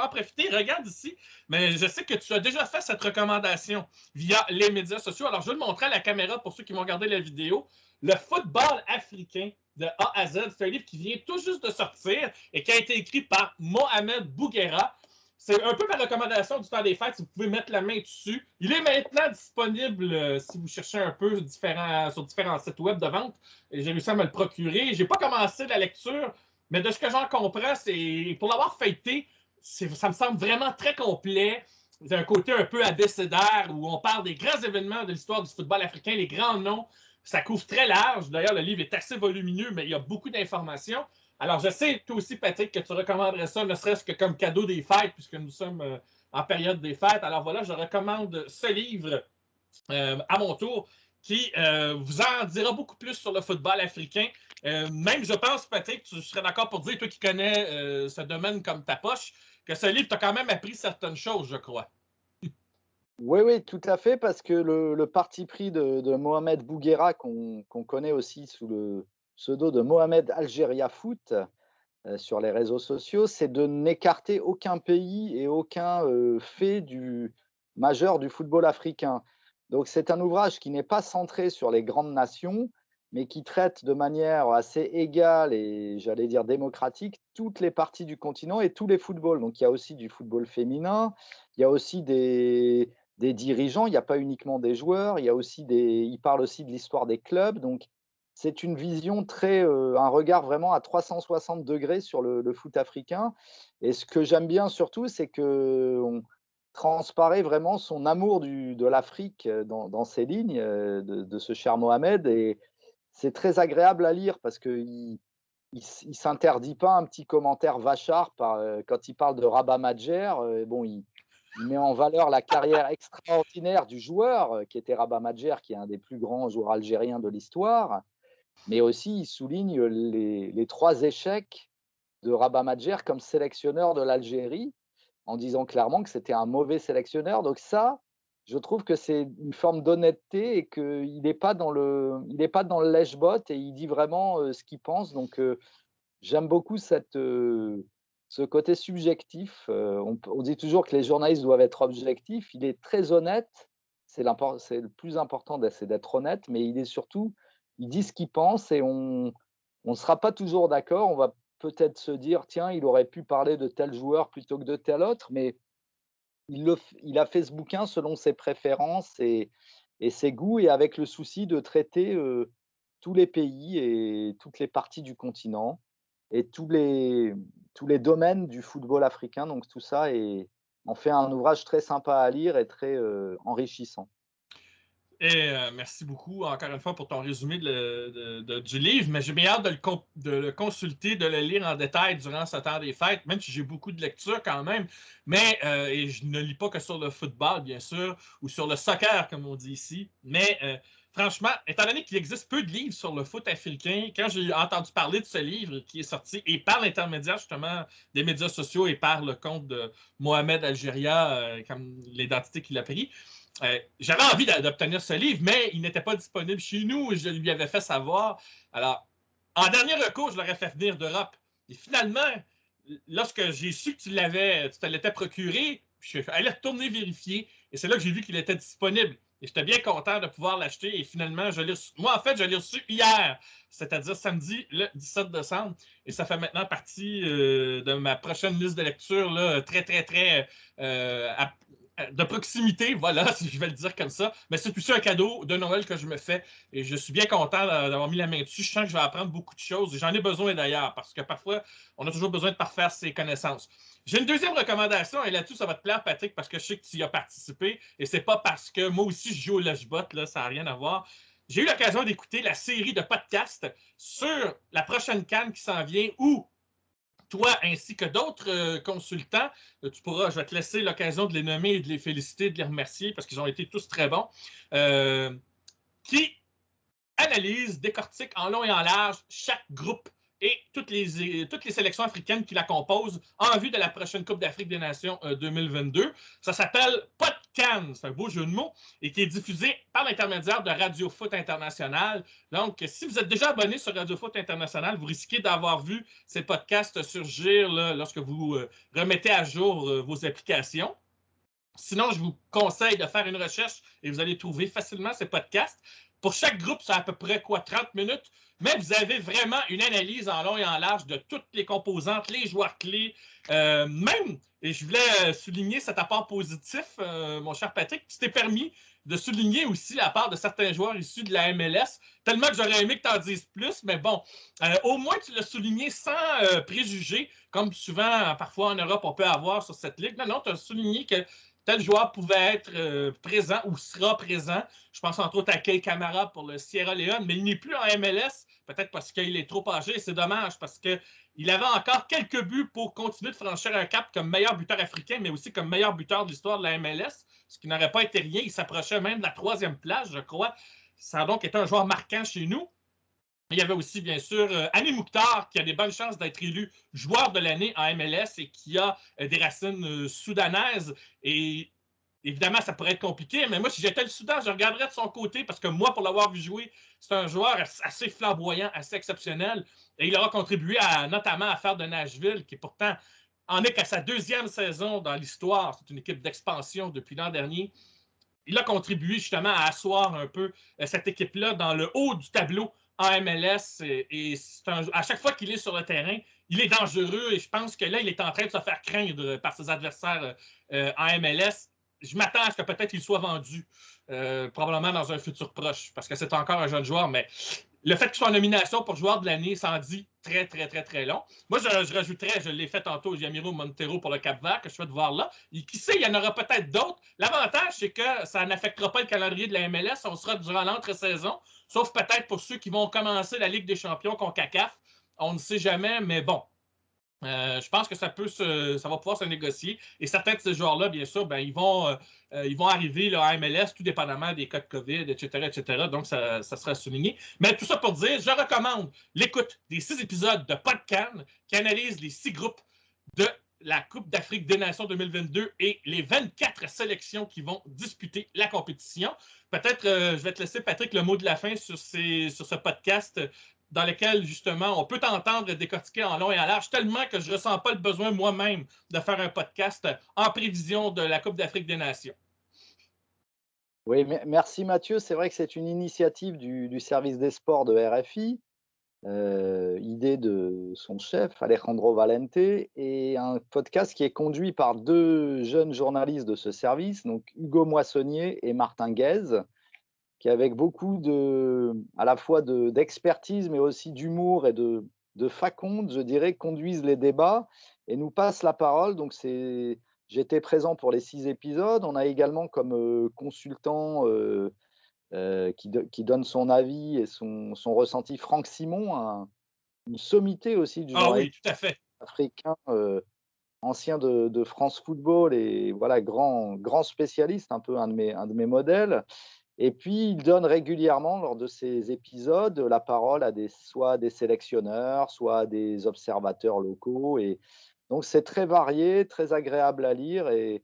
en profiter. Regarde ici, mais je sais que tu as déjà fait cette recommandation via les médias sociaux. Alors, je vais le montrer à la caméra pour ceux qui vont regarder la vidéo. Le football africain de A à Z, c'est un livre qui vient tout juste de sortir et qui a été écrit par Mohamed Bouguera. C'est un peu ma recommandation du temps des fêtes, si vous pouvez mettre la main dessus. Il est maintenant disponible si vous cherchez un peu sur différents sites web de vente. J'ai réussi à me le procurer. Je n'ai pas commencé la lecture, mais de ce que j'en comprends, c'est pour l'avoir feuilleté, ça me semble vraiment très complet. C'est un côté un peu abécédaire où on parle des grands événements de l'histoire du football africain, les grands noms. Ça couvre très large. D'ailleurs, le livre est assez volumineux, mais il y a beaucoup d'informations. Alors, je sais, toi aussi, Patrick, que tu recommanderais ça, ne serait-ce que comme cadeau des fêtes, puisque nous sommes en période des fêtes. Alors voilà, je recommande ce livre à mon tour, qui vous en dira beaucoup plus sur le football africain. Même, je pense, Patrick, tu serais d'accord pour dire, toi qui connais ce domaine comme ta poche, que ce livre t'a quand même appris certaines choses, je crois. Oui, oui, tout à fait, parce que le parti pris de Mohamed Bouguera, qu'on connaît aussi sous le pseudo de Mohamed Algéria Foot, sur les réseaux sociaux, c'est de n'écarter aucun pays et aucun, fait majeur du football africain. Donc c'est un ouvrage qui n'est pas centré sur les grandes nations, mais qui traite de manière assez égale et j'allais dire démocratique, toutes les parties du continent et tous les footballs. Donc il y a aussi du football féminin, il y a aussi des dirigeants, il n'y a pas uniquement des joueurs, il parle aussi de l'histoire des clubs, donc c'est une vision très, un regard vraiment à 360 degrés sur le foot africain et ce que j'aime bien surtout, c'est qu'on transparaît vraiment son amour de l'Afrique, dans ses lignes, de ce cher Mohamed et c'est très agréable à lire parce qu'il s'interdit pas un petit commentaire vachard quand il parle de Rabat Madjer, bon, il met en valeur la carrière extraordinaire du joueur, qui était Rabat Madjer, qui est un des plus grands joueurs algériens de l'histoire. Mais aussi, il souligne les 3 échecs de Rabat Madjer comme sélectionneur de l'Algérie, en disant clairement que c'était un mauvais sélectionneur. Donc ça, je trouve que c'est une forme d'honnêteté et qu'il n'est pas dans le lèche-botte et il dit vraiment, ce qu'il pense. Donc, j'aime beaucoup ce côté subjectif. On dit toujours que les journalistes doivent être objectifs. Il est très honnête. C'est le plus important, c'est d'être honnête, mais il dit ce qu'il pense et on ne sera pas toujours d'accord. On va peut-être se dire: «Tiens, il aurait pu parler de tel joueur plutôt que de tel autre», mais il a fait ce bouquin selon ses préférences et ses goûts et avec le souci de traiter, tous les pays et toutes les parties du continent et tous les domaines du football africain. Donc tout ça en fait un ouvrage très sympa à lire et très, enrichissant. Et merci beaucoup encore une fois pour ton résumé du livre, mais j'ai bien hâte de le consulter, de le lire en détail durant ce temps des fêtes, même si j'ai beaucoup de lectures quand même. Mais et je ne lis pas que sur le football, bien sûr, ou sur le soccer, comme on dit ici. Mais franchement, étant donné qu'il existe peu de livres sur le foot africain, quand j'ai entendu parler de ce livre qui est sorti, et par l'intermédiaire justement des médias sociaux et par le compte de Mohamed Algeria, comme l'identité qu'il a pris, j'avais envie d'obtenir ce livre, mais il n'était pas disponible chez nous et je lui avais fait savoir. Alors, en dernier recours, je l'aurais fait venir d'Europe. Et finalement, lorsque j'ai su que tu te l'étais procuré, je suis allé retourner vérifier et c'est là que j'ai vu qu'il était disponible. Et j'étais bien content de pouvoir l'acheter et finalement, moi, en fait, je l'ai reçu hier, c'est-à-dire samedi, le 17 décembre. Et ça fait maintenant partie de ma prochaine liste de lecture, là, très, très, très de proximité, voilà, si je vais le dire comme ça. Mais c'est aussi un cadeau de Noël que je me fais et je suis bien content d'avoir mis la main dessus. Je sens que je vais apprendre beaucoup de choses et j'en ai besoin d'ailleurs parce que parfois, on a toujours besoin de parfaire ses connaissances. J'ai une deuxième recommandation et là-dessus, ça va te plaire, Patrick, parce que je sais que tu y as participé et c'est pas parce que moi aussi je joue au Lashbot, là, ça n'a rien à voir. J'ai eu l'occasion d'écouter la série de podcasts sur la prochaine CAN qui s'en vient où toi ainsi que d'autres consultants, je vais te laisser l'occasion de les nommer et de les féliciter, de les remercier parce qu'ils ont été tous très bons, qui analysent, décortiquent en long et en large chaque groupe et toutes les sélections africaines qui la composent en vue de la prochaine Coupe d'Afrique des Nations 2022. Ça s'appelle PodCan, c'est un beau jeu de mots, et qui est diffusé par l'intermédiaire de Radio Foot International. Donc, si vous êtes déjà abonné sur Radio Foot International, vous risquez d'avoir vu ces podcasts surgir là, lorsque vous remettez à jour vos applications. Sinon, je vous conseille de faire une recherche et vous allez trouver facilement ces podcasts. Pour chaque groupe, c'est à peu près 30 minutes, mais vous avez vraiment une analyse en long et en large de toutes les composantes, les joueurs clés, même, et je voulais souligner cet apport positif, mon cher Patrick, tu t'es permis de souligner aussi la part de certains joueurs issus de la MLS, tellement que j'aurais aimé que tu en dises plus, mais bon, au moins tu l'as souligné sans préjugés, comme souvent, parfois en Europe, on peut avoir sur cette ligue. Non, tu as souligné que tel joueur pouvait être présent ou sera présent. Je pense entre autres à Kei Kamara pour le Sierra Leone, mais il n'est plus en MLS, peut-être parce qu'il est trop âgé. C'est dommage parce qu'il avait encore quelques buts pour continuer de franchir un cap comme meilleur buteur africain, mais aussi comme meilleur buteur de l'histoire de la MLS, ce qui n'aurait pas été rien. Il s'approchait même de la 3e place, je crois. Ça a donc été un joueur marquant chez nous. Il y avait aussi, bien sûr, Hany Mukhtar, qui a des bonnes chances d'être élu joueur de l'année en MLS et qui a des racines soudanaises. Et évidemment, ça pourrait être compliqué, mais moi, si j'étais le Soudan, je regarderais de son côté parce que moi, pour l'avoir vu jouer, c'est un joueur assez flamboyant, assez exceptionnel. Et il aura contribué notamment à faire de Nashville, qui pourtant en est qu'à sa 2e saison dans l'histoire. C'est une équipe d'expansion depuis l'an dernier. Il a contribué justement à asseoir un peu cette équipe-là dans le haut du tableau en MLS. Et à chaque fois qu'il est sur le terrain, il est dangereux et je pense que là, il est en train de se faire craindre par ses adversaires en MLS. Je m'attends à ce que peut-être il soit vendu, probablement dans un futur proche, parce que c'est encore un jeune joueur, mais le fait qu'il soit en nomination pour joueur de l'année, ça en dit très, très, très, très long. Moi, je rajouterais, je l'ai fait tantôt, Jamiro Montero pour le Cap-Vert, que je souhaite voir là. Et qui sait, il y en aura peut-être d'autres. L'avantage, c'est que ça n'affectera pas le calendrier de la MLS. On sera durant l'entre-saison, sauf peut-être pour ceux qui vont commencer la Ligue des champions CONCACAF. On ne sait jamais, mais bon. Je pense que ça va pouvoir se négocier. Et certains de ces joueurs-là, bien sûr, ben, ils vont arriver là, à MLS, tout dépendamment des cas de COVID, etc., etc. Donc, ça sera souligné. Mais tout ça pour dire, je recommande l'écoute des 6 épisodes de PodCan qui analysent les 6 groupes de la Coupe d'Afrique des Nations 2022 et les 24 sélections qui vont disputer la compétition. Peut-être, je vais te laisser, Patrick, le mot de la fin sur ce podcast dans lequel, justement, on peut t'entendre décortiquer en long et en large, tellement que je ne ressens pas le besoin moi-même de faire un podcast en prévision de la Coupe d'Afrique des Nations. Oui, merci Mathieu. C'est vrai que c'est une initiative du service des sports de RFI, idée de son chef, Alejandro Valente, et un podcast qui est conduit par 2 jeunes journalistes de ce service, donc Hugo Moissonnier et Martin Guèze, qui avec beaucoup à la fois d'expertise, mais aussi d'humour et de faconde, je dirais, conduisent les débats et nous passent la parole. Donc j'étais présent pour les 6 épisodes. On a également comme consultant qui donne son avis et son ressenti Franck Simon, une sommité aussi du Ah oui, journalisme tout à fait. africain, ancien de France Football et voilà, grand spécialiste, un peu un de mes modèles. Et puis, il donne régulièrement, lors de ces épisodes, la parole à soit des sélectionneurs, soit des observateurs locaux. Et donc, c'est très varié, très agréable à lire et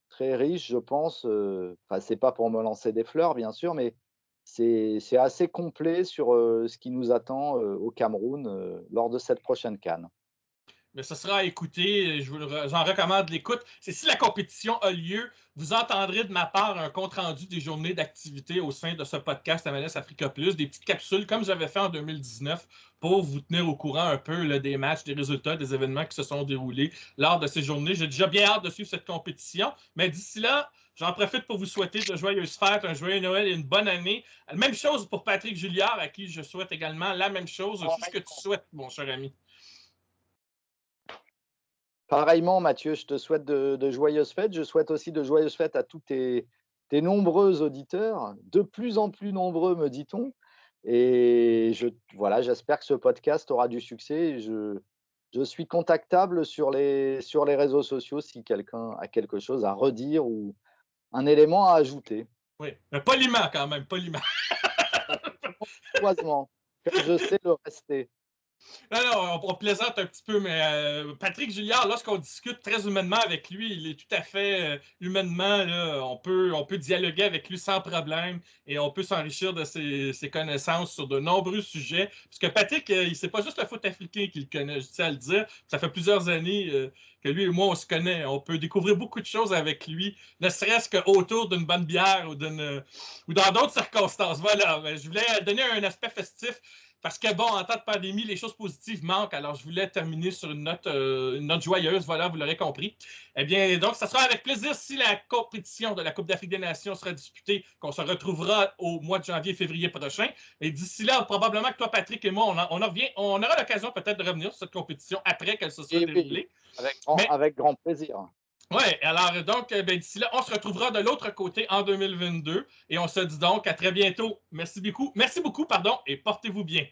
très riche, je pense. Enfin, c'est pas pour me lancer des fleurs, bien sûr, mais c'est assez complet sur ce qui nous attend au Cameroun lors de cette prochaine CAN. Mais ce sera à écouter. J'en recommande l'écoute. C'est si la compétition a lieu, vous entendrez de ma part un compte-rendu des journées d'activité au sein de ce podcast MLS Africa Plus, des petites capsules comme j'avais fait en 2019 pour vous tenir au courant un peu là, des matchs, des résultats, des événements qui se sont déroulés lors de ces journées. J'ai déjà bien hâte de suivre cette compétition. Mais d'ici là, j'en profite pour vous souhaiter de joyeuses fêtes, un joyeux Noël et une bonne année. Même chose pour Patrick Julliard, à qui je souhaite également la même chose. Tout ce que tu souhaites, mon cher ami. Pareillement, Mathieu, je te souhaite de joyeuses fêtes. Je souhaite aussi de joyeuses fêtes à tous tes nombreux auditeurs, de plus en plus nombreux, me dit-on. Et voilà, j'espère que ce podcast aura du succès. Je suis contactable sur les réseaux sociaux si quelqu'un a quelque chose à redire ou un élément à ajouter. Oui, mais poliment quand même, poliment. Courtoisement, comme je sais le rester. Non, non, on plaisante un petit peu, mais Patrick Julliard, lorsqu'on discute très humainement avec lui, il est tout à fait humainement, là, on peut dialoguer avec lui sans problème et on peut s'enrichir de ses connaissances sur de nombreux sujets. Parce que Patrick, c'est pas juste le foot africain qu'il connaît, je tiens à le dire. Ça fait plusieurs années que lui et moi, on se connaît. On peut découvrir beaucoup de choses avec lui, ne serait-ce qu'autour d'une bonne bière ou dans d'autres circonstances. Voilà, je voulais donner un aspect festif. Parce que, bon, en temps de pandémie, les choses positives manquent. Alors, je voulais terminer sur une note joyeuse. Voilà, vous l'aurez compris. Eh bien, donc, ça sera avec plaisir si la compétition de la Coupe d'Afrique des Nations sera disputée, qu'on se retrouvera au mois de janvier-février prochain. Et d'ici là, probablement que toi, Patrick et moi, on aura l'occasion peut-être de revenir sur cette compétition après qu'elle se soit Et oui, déroulée. Mais avec grand plaisir. ouais, alors donc, ben, d'ici là, on se retrouvera de l'autre côté en 2022 et on se dit donc à très bientôt. Merci beaucoup, pardon, et portez-vous bien.